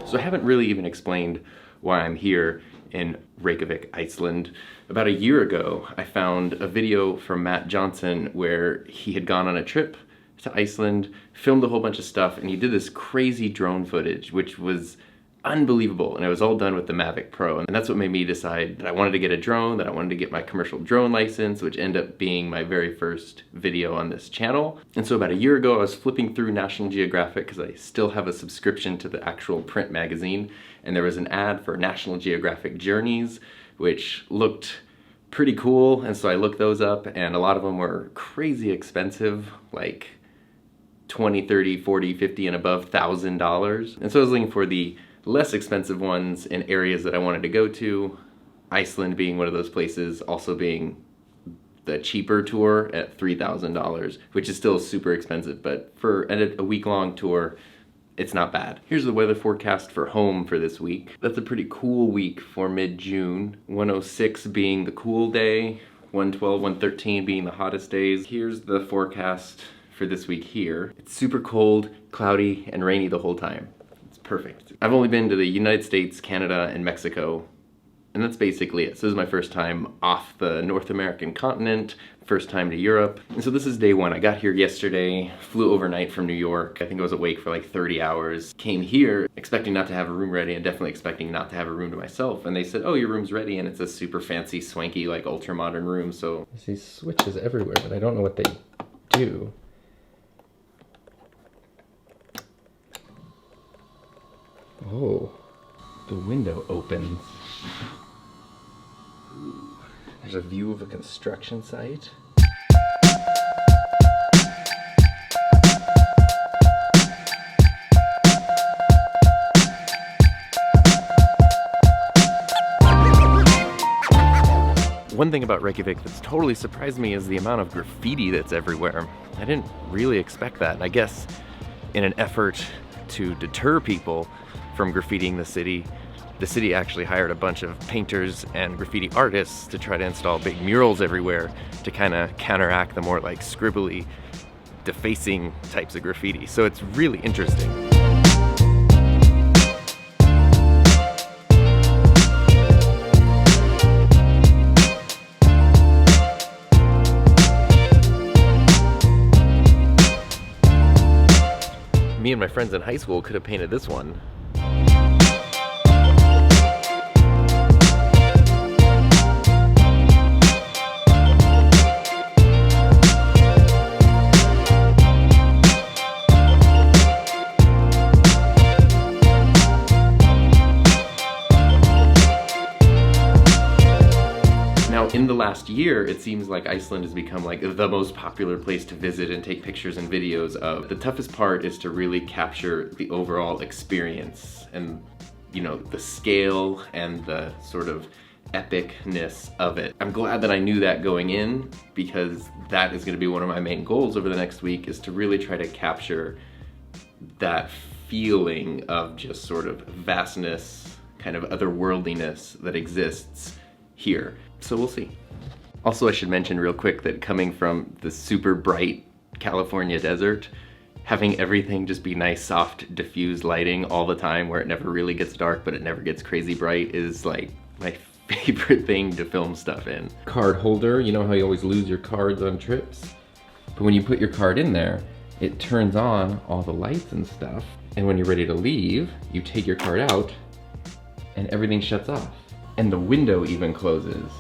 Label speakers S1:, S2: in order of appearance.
S1: So I haven't really even explained why I'm here in Reykjavik, Iceland. About a year ago, I found a video from Matt Johnson where he had gone on a trip to Iceland, filmed a whole bunch of stuff, and he did this crazy drone footage, which was unbelievable, and it was all done with the Mavic Pro, and that's what made me decide that I wanted to get a drone, that I wanted to get my commercial drone license, which ended up being my very first video on this channel. And so about a year ago, I was flipping through National Geographic, because I still have a subscription to the actual print magazine, and there was an ad for National Geographic Journeys, which looked pretty cool, and so I looked those up, and a lot of them were crazy expensive, like 20, 30, 40, 50 and above $1,000. And so I was looking for the less expensive ones in areas that I wanted to go to, Iceland being one of those places, also being the cheaper tour at $3,000, which is still super expensive, but for a week-long tour, it's not bad. Here's the weather forecast for home for this week. That's a pretty cool week for mid-June. 106 being the cool day, 112, 113 being the hottest days. Here's the forecast for this week here. It's super cold, cloudy, and rainy the whole time. Perfect. I've only been to the United States, Canada, and Mexico, and that's basically it. So this is my first time off the North American continent, first time to Europe. And so this is day one. I got here yesterday, flew overnight from New York. I think I was awake for like 30 hours. Came here expecting not to have a room ready and definitely expecting not to have a room to myself. And they said, oh, your room's ready, and it's a super fancy, swanky, like ultra modern room. So I see switches everywhere, but I don't know what they do. Oh, the window opens. Ooh, there's a view of a construction site. One thing about Reykjavik that's totally surprised me is the amount of graffiti that's everywhere. I didn't really expect that, and I guess in an effort to deter people from graffitiing the city actually hired a bunch of painters and graffiti artists to try to install big murals everywhere to kind of counteract the more like scribbly, defacing types of graffiti. So it's really interesting. Me and my friends in high school could have painted this one. In the last year, it seems like Iceland has become like the most popular place to visit and take pictures and videos of. The toughest part is to really capture the overall experience and, you know, the scale and the sort of epicness of it. I'm glad that I knew that going in, because that is going to be one of my main goals over the next week, is to really try to capture that feeling of just sort of vastness, kind of otherworldliness that exists here. So we'll see. Also, I should mention real quick that coming from the super bright California desert, having everything just be nice, soft, diffused lighting all the time where it never really gets dark but it never gets crazy bright is like my favorite thing to film stuff in. Card holder, you know how you always lose your cards on trips? But when you put your card in there, it turns on all the lights and stuff, and when you're ready to leave, you take your card out and everything shuts off. And the window even closes.